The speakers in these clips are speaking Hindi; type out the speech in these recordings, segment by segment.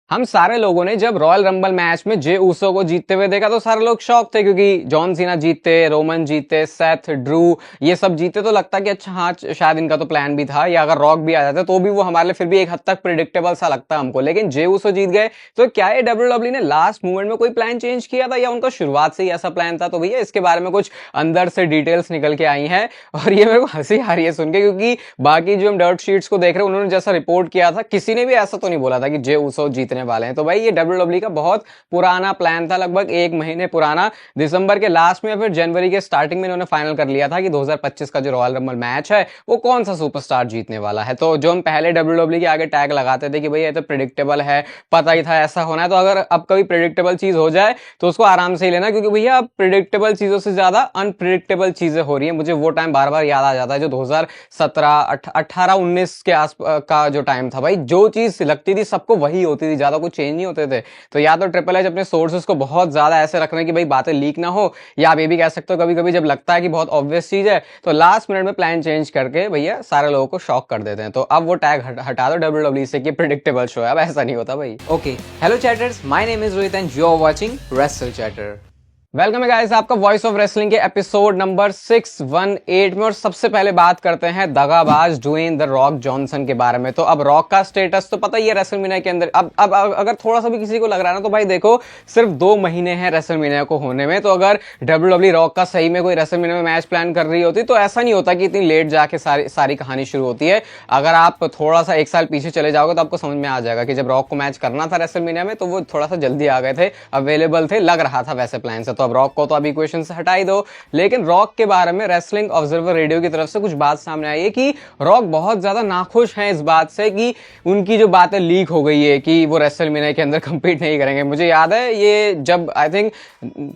हम सारे लोगों ने जब रॉयल रंबल मैच में जे ऊसो को जीतते हुए देखा तो सारे लोग शॉक थे, क्योंकि जॉन सीना जीतते, रोमन जीते, सेथ, ड्रू ये सब जीते तो लगता कि अच्छा हाँ शायद इनका तो प्लान भी था, या अगर रॉक भी आ जाता तो भी वो हमारे लिए फिर भी एक हद तक प्रिडिक्टेबल सा लगता हमको। लेकिन जे ऊसो जीत गए तो क्या ये डब्ल्यूडब्ल्यूई ने लास्ट मोमेंट में कोई प्लान चेंज किया था या उनका शुरुआत से ही ऐसा प्लान था? तो भैया इसके बारे में कुछ अंदर से डिटेल्स निकल के आई हैं और ये मेरे को हंसी आ रही है सुन के, क्योंकि बाकी जो हम डर्ट शीट्स को देख रहे हैं उन्होंने जैसा रिपोर्ट किया था किसी ने भी ऐसा तो नहीं बोला था कि जे ऊसो जीतने वाले हैं। तो भाई ये डब्ल्यूडब्ल्यूई का बहुत पुराना प्लान था, लगभग एक महीने पुराना। दिसंबर के लास्ट में या फिर जनवरी के स्टार्टिंग में इन्होंने फाइनल कर लिया था कि 2025 का जो रॉयल रंबल मैच है वो कौन सा सुपरस्टार जीतने वाला है। तो जो हम पहले डब्ल्यूडब्ल्यूई के आगे टैग लगाते थे कि भाई ये तो प्रिडिक्टेबल है, पता ही था ऐसा होना है, तो अगर अब कभी प्रिडिक्टेबल चीज हो जाए तो उसको आराम से ही लेना, क्योंकि भैया अब प्रिडिक्टेबल चीजों से ज्यादा अनप्रिडिक्टेबल चीजें हो रही है। मुझे वो टाइम बार बार याद आ जाता है जो 2017 18 19 के आस का जो टाइम था। भाई जो चीज लगती थी सबको वही होती थी, ज्यादा कुछ चेंज नहीं होते थे। तो या तो ट्रिपल एच अपने सोर्सेस को बहुत ज्यादा ऐसे रख रहे हैं कि भाई बातें लीक ना हो, या आप ये भी कह सकते हो कभी कभी जब लगता है कि बहुत ऑब्वियस चीज है तो लास्ट मिनट में प्लान चेंज करके भैया सारे लोगों को शॉक कर देते हैं। तो अब वो टैग हटा दो डब्ल्यूडब्ल्यूई से कि प्रिडिक्टेबल शो है, अब ऐसा नहीं होता भाई। Okay, hello chatters, my name is Rohit and you are watching Wrestle Chatter. Welcome है गाइस आपका वॉइस ऑफ रेसलिंग के एपिसोड नंबर 618 में। और सबसे पहले बात करते हैं दगाबाज ड्वेन द रॉक जॉनसन के बारे में। तो अब रॉक का स्टेटस तो पता ही है रेसलमेनिया के अंदर। अब अगर थोड़ा सा भी किसी को लग रहा है ना तो भाई देखो सिर्फ 2 महीने हैं रेसलमेनिया को होने में। तो अगर डब्ल्यूडब्ल्यूई रॉक का सही में कोई रेसलमेनिया में मैच प्लान कर रही होती तो ऐसा नहीं होता कि इतनी लेट जाके सारी कहानी शुरू होती है। अगर आप थोड़ा सा 1 साल पीछे चले जाओगे तो आपको समझ में आ जाएगा कि जब रॉक को मैच करना था रेसलमेनिया में तो वो थोड़ा सा जल्दी आ गए थे, अवेलेबल थे, लग रहा था वैसे प्लान से। तो अब रॉक को तो अभी इक्वेशन से हटा ही दो। लेकिन रॉक के बारे में रेसलिंग ऑब्जर्वर रेडियो की तरफ से कुछ बात सामने आई है कि रॉक बहुत ज्यादा नाखुश हैं इस बात से कि उनकी जो बातें लीक हो गई है कि वो रेसलमेनिया के अंदर कंपीट नहीं करेंगे। मुझे याद है ये जब आई थिंक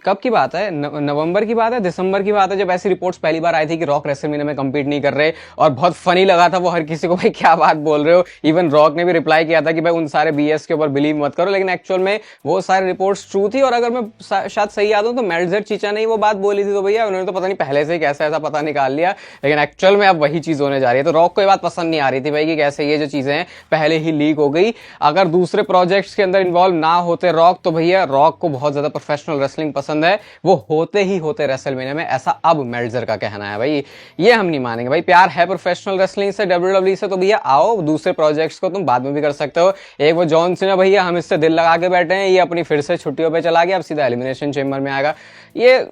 कब की बात है, नवंबर की बात है, दिसंबर की बात है, जब ऐसी रिपोर्ट्स पहली बार आई थी कि रॉक रेसलमेनिया में कंपीट नहीं कर रहे। और बहुत फनी लगा था वो हर किसी को, भाई क्या बात बोल रहे हो। इवन रॉक ने भी रिप्लाई किया था कि भाई उन सारे बीएस के ऊपर बिलीव मत करो। लेकिन एक्चुअल में वो सारी रिपोर्ट्स ट्रू थी। और अगर मैं शायद सही याद हूं तो मेल्जर चीचा ने वो बात बोली थी। तो भैया उन्होंने तो पता नहीं पहले से कैसा ऐसा पता निकाल लिया, लेकिन एक्चुअल में अब वही चीज होने जा रही है। तो रॉक को ये बात पसंद नहीं आ रही थी भाई कि कैसे ये जो चीजें हैं पहले ही लीक हो गई। अगर दूसरे प्रोजेक्ट्स के अंदर इन्वॉल्व ना होते रॉक तो भैया रॉक को बहुत ज्यादा प्रोफेशनल रेसलिंग पसंद है, वो होते ही होते रेसलमेनिया में, ऐसा अब मेल्जर का कहना है। भाई ये हम नहीं मानेंगे। भाई प्यार है प्रोफेशनल रेसलिंग से, डब्ल्यूडब्ल्यूई से, तो भैया आओ दूसरे प्रोजेक्ट्स को तुम बाद में भी कर सकते हो। एक वो जॉन सीना भैया हम इससे दिल लगा के बैठे हैं, ये अपनी फिर से छुट्टियों पे चला गया, अब सीधा एलिमिनेशन चेंबर में आएगा। ये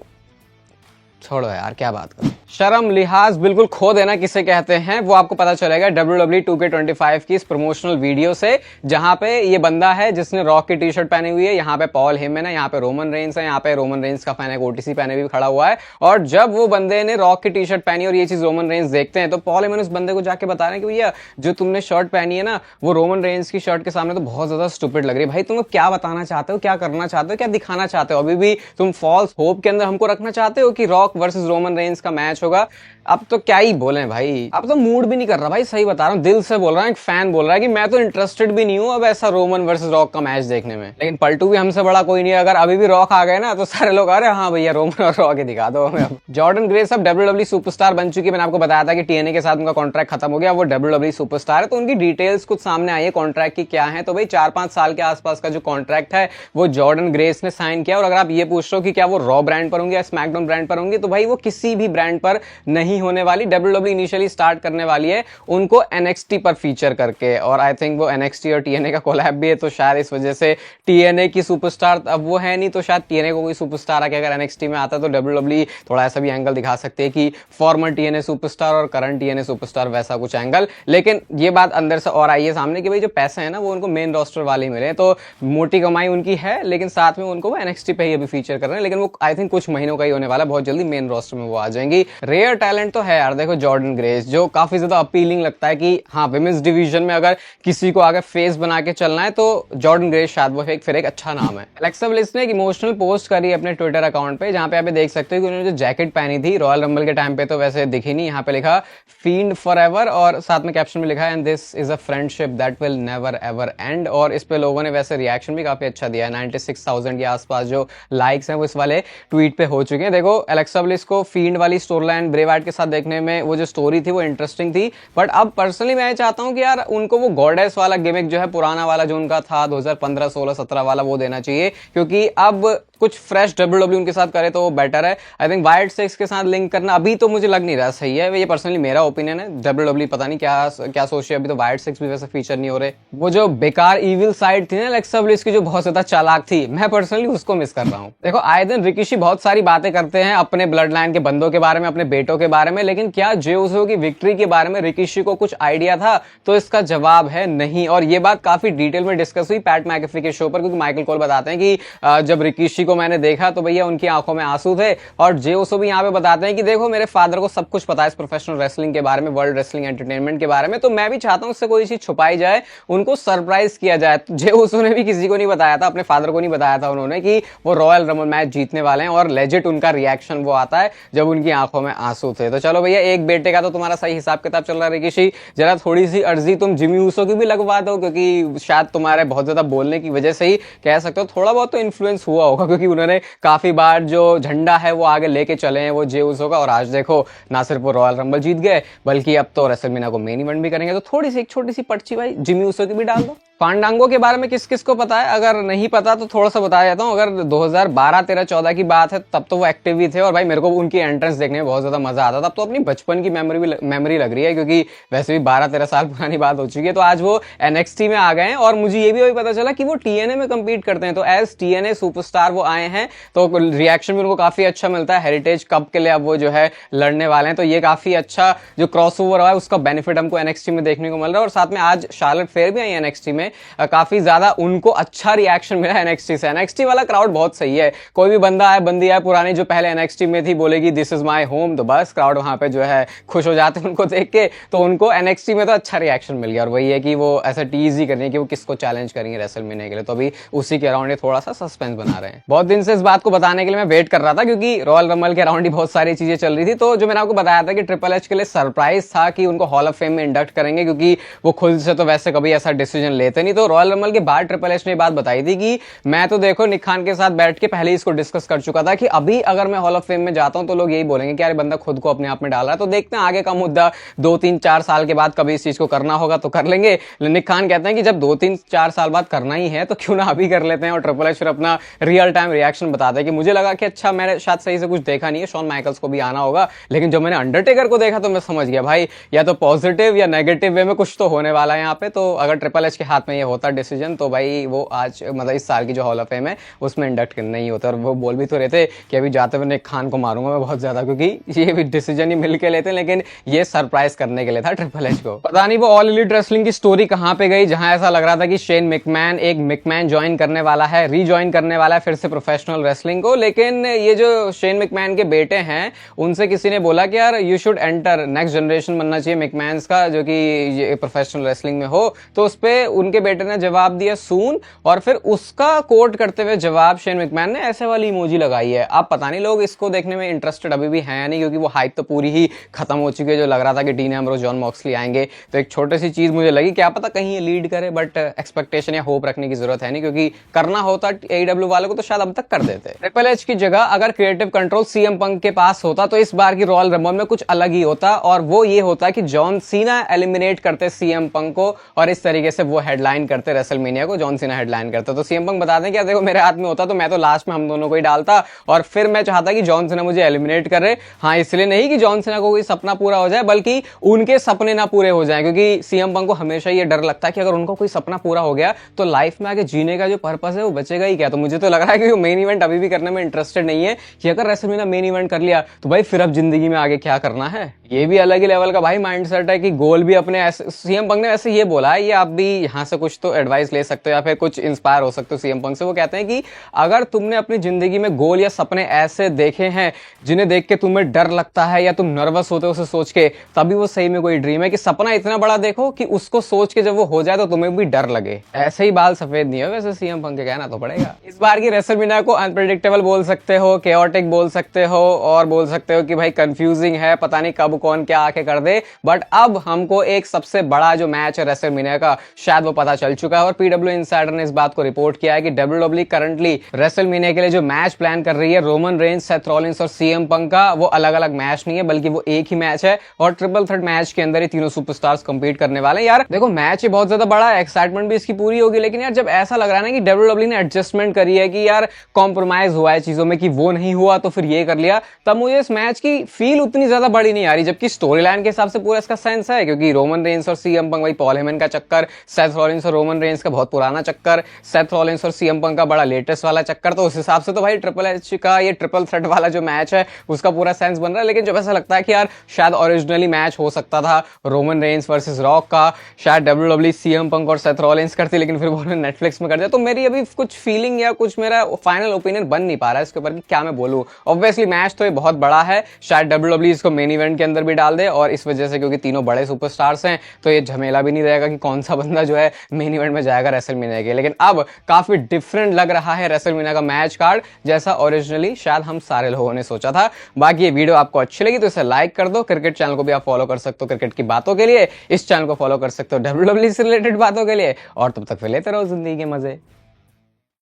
छोड़ो यार क्या बात करो। शर्म लिहाज बिल्कुल खो देना किसे कहते हैं वो आपको पता चलेगा WWE 2K25 की इस प्रमोशनल वीडियो से, जहां पे ये बंदा है जिसने रॉक की टी शर्ट पहनी हुई है, यहाँ पे पॉल हेमन है, यहाँ पे रोमन रेंस है, यहाँ पे रोमन रेंस का फैन एक ओटीसी पहने भी खड़ा हुआ है। और जब वो बंदे ने रॉक की टी शर्ट पहनी और ये चीज रोमन रेंस देखते हैं तो पॉल हेमन उस बंदे को जाके बता रहे हैं कि भैया जो तुमने शर्ट पहनी है ना वो रोमन रेंस की शर्ट के सामने तो बहुत ज्यादा स्टूपिड लग रही है। भाई तुम क्या बताना चाहते हो, क्या करना चाहते हो, क्या दिखाना चाहते हो? अभी भी तुम फॉल्स होप के अंदर हमको रखना चाहते हो कि रॉक वर्सेस रोमन रेंस का मैच होगा? अब तो क्या ही बोले भाई, अब तो मूड भी नहीं कर रहा भाई, सही बता रहा हूँ, दिल से बोल रहा हूँ। एक फैन बोल रहा है कि मैं तो इंटरेस्टेड भी नहीं हूँ अब ऐसा रोमन वर्सेस रॉक का मैच देखने में। लेकिन पलटू भी हमसे बड़ा कोई नहीं है, अगर अभी भी रॉक आ गए ना तो सारे लोग आ रहे हैं हाँ भैया रोमन और रॉक ही दिखा दो हमें। अब जॉर्डन ग्रेस अब डब्ल्यूडब्ल्यूई सुपरस्टार बन चुकी है। मैंने आपको बताया था कि टीएनए के साथ उनका कॉन्ट्रैक्ट खत्म हो गया, वो डब्ल्यूडब्ल्यूई सुपरस्टार है। तो उनकी डिटेल्स कुछ सामने आई है कॉन्ट्रैक्ट की क्या है। तो भाई 4-5 साल के आसपास का जो कॉन्ट्रैक्ट है वो जॉर्डन ग्रेस ने साइन किया। और अगर आप ये पूछ रहे हो कि क्या वो रॉ ब्रांड पर होंगे या स्मैकडाउन ब्रांड पर होंगे, तो भाई वो किसी भी ब्रांड पर नहीं होने वाली। डब्ल्यूडब्ल्यूई इनिशियली स्टार्ट करने वाली है उनको एनएक्सटी पर फीचर करके, और आई थिंक वो एनएक्सटी और टीएनए का कोलैब भी है। तो शायद इस वजह से टीएनए की सुपरस्टार अब वो है नहीं, तो शायद टीएनए को कोई सुपरस्टार आके अगर एनएक्सटी में आता है तो डब्ल्यूडब्ल्यूई थोड़ा ऐसा भी एंगल दिखा सकते हैं कि फॉर्मर टीएनए सुपरस्टार और करंट टीएनए सुपरस्टार, वैसा कुछ एंगल। लेकिन ये बात अंदर से और आई है सामने कि भाई जो पैसे हैं ना वो उनको मेन रोस्टर वाले ही मिले। तो मोटी कमाई उनकी है, लेकिन साथ में उनको वो एनएक्सटी पे ही अभी फीचर कर रहे हैं। लेकिन वो आई थिंक कुछ महीनों का ही होने वाला है, बहुत जल्दी मेन रोस्टर में वो आ जाएंगी। रेयर टैलेंट तो है यार, देखो जॉर्डन ग्रेस जो काफी ज्यादा अपीलिंग लगता है कि हाँ विमेंस डिवीजन में अगर किसी को आगे फेस बना के चलना है तो जॉर्डन ग्रेस शायद वो फिर एक अच्छा नाम है। एलेक्सा ब्लिस ने एक इमोशनल पोस्ट करी अपने ट्विटर अकाउंट पे, जहां पे आप देख सकते हो कि उन्होंने जो जैकेट पहनी थी रॉयल रंबल के टाइम पे तो वैसे दिखी नहीं, यहाँ पे लिखा फील्ड फॉरएवर और साथ में कैप्शन में लिखा है and this is a friendship that will never ever and. और इस पे लोगों ने वैसे रिएक्शन भी काफी अच्छा दिया है, 96,000 के आसपास जो लाइक्स हैं वो इस वाले ट्वीट पे हो चुके हैं। देखो एलेक्सा अलेक्सा ब्लिस को फील्ड वाली स्टोरी लाइन ब्रे वाइट के साथ देखने में वो जो स्टोरी थी वो इंटरेस्टिंग थी, बट अब पर्सनली मैं चाहता हूं कि यार उनको वो गॉडेस वाला गिमिक जो है पुराना वाला जो उनका था 2015, 16, 17 वाला वो देना चाहिए, क्योंकि अब कुछ फ्रेश डब्ल्यूडब्ल्यू उनके साथ करे तो वो बेटर है। आई थिंक वाइट सिक्स के साथ लिंक करना अभी तो मुझे लग नहीं रहा सही है, ये पर्सनली मेरा ओपिनियन है। डब्ल्यूडब्ल्यू पता नहीं क्या क्या सोच रही है, अभी तो वाइट सिक्स भी वैसे फीचर नहीं हो रहे। वो जो बेकार इविल साइड थी ना अलेक्सा ब्लिस की, जो बहुत ज्यादा चालाक थी, मैं पर्सनली उसको मिस कर रहा हूँ। देखो आए दिन रिकिशी बहुत सारी बातें करते हैं अपने ब्लड लाइन के बंदों के बारे में, अपने बेटों के बारे में, लेकिन क्या जे उसो की विक्ट्री के बारे में रिकिशी को कुछ आइडिया था? तो इसका जवाब है नहीं। और ये बात काफी डिटेल में डिस्कस हुई पैट मैकेफी के शो पर, क्योंकि माइकल कोल बताते हैं कि जब रिकिशी को मैंने देखा तो भैया उनकी आंखों में आंसू थे। और जे उसो भी यहाँ पे बताते हैं कि देखो मेरे फादर को सब कुछ पता है इस प्रोफेशनल रेसलिंग के बारे में, वर्ल्ड रेसलिंग एंटरटेनमेंट के बारे में, तो मैं भी चाहता हूं उससे कोई चीज छुपाई जाए, उनको सरप्राइज किया जाए। जे उसो ने भी किसी को नहीं बताया था, अपने फादर को नहीं बताया था उन्होंने कि वो रॉयल रंबल मैच जीतने वाले हैं, और लेजिट उनका रिएक्शन वो आता है जब उनकी आंखों में आंसू थे। तो चलो भैया एक बेटे का तो तुम्हारा सही हिसाब किताब चल रहा है रिकिशी, जरा थोड़ी सी अर्जी तुम जिमी ऊसो की भी लगवा दो, क्योंकि शायद तुम्हारे बहुत ज्यादा बोलने की वजह से ही कह सकते हो थोड़ा बहुत तो इन्फ्लुएंस हुआ होगा, क्योंकि उन्होंने काफी बार जो झंडा है वो आगे लेके चले हैं वो जे ऊसो का, और आज देखो ना सिर्फ वो रॉयल रंबल जीत गए बल्कि अब तो रेसलमेनिया को मेन इवेंट भी करेंगे। तो थोड़ी सी एक छोटी सी पर्ची भाई जिमी ऊसो की भी डाल दो। फांडांगो के बारे में किस किस को पता है? अगर नहीं पता तो थोड़ा सा बताया जाता हूँ। अगर 2012, 13, 14 की बात है तब तो वो एक्टिव ही थे, और भाई मेरे को उनकी एंट्रेंस देखने में बहुत ज्यादा मजा आता था। तब तो अपनी बचपन की मेमोरी लग रही है, क्योंकि वैसे भी 12-13 साल पुरानी बात हो चुकी है। तो आज वो NXT में आ गए हैं, और मुझे ये भी अभी पता चला कि वो TNA में कम्पीट करते हैं। तो एज TNA सुपरस्टार वो आए हैं, तो रिएक्शन भी उनको काफी अच्छा मिलता है। हेरिटेज कप के लिए अब वो जो है लड़ने वाले हैं, तो ये काफी अच्छा जो क्रॉसओवर हुआ है उसका बेनिफिट हमको NXT में देखने को मिल रहा है। और साथ में आज शार्लेट फेयर भी आई NXT में, काफी ज्यादा उनको अच्छा रिएक्शन मिला NXT से। NXT वाला क्राउड बहुत सही है, कोई भी बंदा है बंदी है पुरानी जो पहले NXT में थी बोलेगी दिस इज माय होम, तो बस क्राउड वहां पे जो है खुश हो जाते हैं उनको देख के। तो उनको NXT में तो अच्छा रिएक्शन मिल गया, और वही है कि वो ऐसा टीज ही करनी है कि वो किसको चैलेंज करेंगे रेसलमेनिया के लिए। तो अभी उसी के अराउंड थोड़ा सा सस्पेंस बना रहे हैं। बहुत दिन से इस बात को बताने के लिए मैं वेट कर रहा था, क्योंकि रॉयल रंबल के अराउंड ही बहुत सारी चीजें चल रही थी। तो जो मैंने आपको बताया था कि ट्रिपल एच के लिए सरप्राइज था कि उनको हॉल ऑफ फेम में इंडक्ट करेंगे, क्योंकि वो खुद से तो वैसे कभी ऐसा डिसीजन लेते नहीं। तो रॉयल रंबल के बाद ट्रिपल एच ने बात बताई थी कि मैं तो देखो निक खान के साथ बैठ के पहले ही इसको डिस्कस कर चुका था कि अभी अगर मैं हॉल ऑफ फेम में जाता हूं तो लोग यही बोलेंगे कि यार बंदा खुद को अपने आप में डाल रहा है। तो देखते हैं आगे का मुद्दा 2-3-4 साल के बाद कभी इस चीज को करना होगा तो कर लेंगे। निक खान कहते हैं कि जब 2-3-4 साल बाद करना ही है तो क्यों ना अभी कर लेते हैं, और ट्रिपल एच फिर अपना रियल टाइम रिएक्शन बताते हैं। कि मुझे लगा कि अच्छा मैंने शायद सही से कुछ देखा नहीं है, शॉन माइकल्स को भी आना होगा, लेकिन जब मैंने अंडरटेकर को देखा तो मैं समझ गया भाई या तो पॉजिटिव या नेगेटिव वे में कुछ तो होने वाला है यहाँ पे। तो अगर ट्रिपल एच के हाथ में ये होता डिसीजन तो भाई वो आज मतलब इस साल की जो हॉल ऑफ फेम है उसमें इंडक्ट नहीं होता। और वो बोल भी तो रहे थे कि अभी जाते हुए निक खान को मारूंगा मैं बहुत ज्यादा, क्योंकि ये भी डिसीजन ही मिलके लेते हैं, लेकिन ये सरप्राइज करने के लिए था ट्रिपल एच को। पता नहीं वो ऑल एलीट रेसलिंग की स्टोरी कहां पे गई, जहां ऐसा लग रहा था कि शेन मैकमैन एक मैकमैन ज्वाइन करने वाला है, रीज्वाइन करने वाला है फिर से प्रोफेशनल रेसलिंग को। लेकिन ये जो शेन मैकमैन के बेटे हैं उनसे किसी ने बोला कि यार you should enter, next generation बनना चाहिए मैकमैन्स का जो कि प्रोफेशनल रेसलिंग में हो। तो उस पर उनके बेटे ने जवाब दिया सून, और फिर उसका कोट करते हुए जवाब शेन मैकमैन ने ऐसे वाली इमोजी लगाई है। अब पता नहीं लोग इसको देखने में इंटरेस्टेड अभी भी हैं या नहीं, क्योंकि वो हाइप तो पूरी ही खत्म हो चुकी है। जो लग रहा था कि डीन एम्ब्रोस, जॉन मॉक्सली आएंगे, तो एक छोटी सी चीज मुझे लगी क्या पता कहीं ये लीड करे, बट एक्सपेक्टेशन या होप रखने की जरूरत है नहीं, क्योंकि करना होता AEW वालों को तो शायद अब तक कर देते। ट्रिपल एच की जगह अगर क्रिएटिव कंट्रोल CM पंक के पास होता तो इस बार की रॉयल रंबल में कुछ अलग ही होता, और वो ये होता कि जॉन सीना एलिमिनेट करते CM पंक को, और इस तरीके से वो हेडलाइन करते रेसलमेनिया को, जॉन सीना हेडलाइन करते। तो CM पंक बता दें कि देखो मेरे हाथ में होता तो मैं तो लास्ट में हम दोनों को ही डालता, और फिर मैं चाहता कि जॉन सीना मुझे एलिमिनेट करे। हाँ, इसलिए नहीं कि जॉन सीना को कोई सपना पूरा हो जाए, बल्कि उनके सपने ना पूरे हो जाए, क्योंकि CM पंक को हमेशा ये डर लगता है कि अगर उनको कोई सपना पूरा हो गया तो लाइफ में आगे जीने का जो पर्पस है वो बचेगा ही क्या। तो मुझे तो लग रहा है कि वो मेन इवेंट अभी भी करने में इंटरेस्टेड नहीं है, कि अगर रेसलमेनिया मेन इवेंट कर लिया तो भाई फिर अब जिंदगी में आगे क्या करना है। ये भी अलग ही लेवल का भाई माइंडसेट है कि गोल भी अपने ऐसे। CM पंक ने वैसे ये बोला है, ये आप भी यहाँ से कुछ तो एडवाइस ले सकते हो या फिर कुछ इंस्पायर हो सकते हो CM पंक से। वो कहते हैं कि अगर तुमने अपनी जिंदगी में गोल या सपने ऐसे देखे हैं जिन्हें देख के तुम्हें डर लगता है या तुम नर्वस होते हो उसे सोच के, तभी वो सही में कोई ड्रीम है। कि सपना इतना बड़ा देखो कि उसको सोच के जब वो हो जाए तो तुम्हें भी डर लगे। ऐसे ही बाल सफेद नहीं है वैसे CM पंक के, कहना तो पड़ेगा। इस बार की रेसलमेनिया को अनप्रेडिक्टेबल बोल सकते हो, केओटिक बोल सकते हो, और बोल सकते हो कि भाई कंफ्यूजिंग है, पता नहीं कब कौन क्या आके कर दे। बट अब हमको एक सबसे बड़ा जो मैच है रेसलमेनिया का शायद वो पता चल चुका है और पीडब्ल्यू इनसाइडर ने इस बात को रिपोर्ट किया है कि WWE करंटली रेसलमेनिया के लिए जो मैच प्लान कर रही है रोमन रेंज, सेथ रॉलिंस और सीएम पंक का, वो अलग अलग मैच नहीं है बल्कि वो एक ही मैच है और ट्रिपल थ्रेट मैच के अंदर ही तीनों सुपरस्टार्स कंपीट करने वाले हैं। यार देखो मैच ही बहुत ज्यादा बड़ा है, एक्साइटमेंट भी इसकी पूरी होगी, लेकिन यार जब ऐसा लग रहा है ना कि WWE ने एडजस्टमेंट करी है कि यार कॉम्प्रोमाइज हुआ है चीजों में कि वो नहीं हुआ तो फिर ये कर लिया, तब मुझे इस मैच की फील उतनी ज्यादा बड़ी नहीं आ रही। जबकि स्टोरी लाइन के हिसाब से पूरा इसका सेंस है, क्योंकि रोमन रेंस और सीएम पंक, भाई पॉल हेमन का चक्कर, सेथ रॉलिंस और रोमन रेंस का बहुत पुराना चक्कर, सेथ रॉलिंस और सीएम पंक का बड़ा लेटेस्ट वाला चक्कर, तो उस हिसाब से तो भाई ट्रिपल एच का ये ट्रिपल थ्रेट वाला जो मैच है उसका पूरा सेंस बन रहा है। लेकिन जब ऐसा लगता है कि यार शायद ओरिजिनली मैच हो सकता था रोमन रेंस वर्सेस रॉक का, शायद WWE सीएम पंक और सेथ रॉलिंस करती, लेकिन फिर वो नेटफ्लिक्स में कर दिया, तो मेरी अभी कुछ फीलिंग या कुछ मेरा फाइनल ओपिनियन बन नहीं पा रहा है इसके ऊपर कि क्या मैं बोलूं। ऑब्वियसली मैच तो ये बहुत बड़ा है, शायद WWE इसको मेन इवेंट के अंदर भी डाल दे, और इस वजह से क्योंकि तीनों बड़े सुपरस्टार्स हैं तो ये झमेला भी नहीं रहेगा कि कौन सा बंदा जो है मेन इवेंट में जाएगा रेसलमेनिया के। लेकिन अब काफी डिफरेंट लग रहा है रेसलमेनिया का मैच कार्ड, जैसा ओरिजिनली शायद हम सारे लोगों ने सोचा था। बाकी ये वीडियो आपको अच्छी लगी तो इसे लाइक कर दो, क्रिकेट चैनल को भी आप फॉलो कर सकते हो क्रिकेट की बातों के लिए, इस चैनल को फॉलो कर सकते हो WWE से रिलेटेड बातों के लिए, और तब तक फिर लेते रहो जिंदगी के मजे।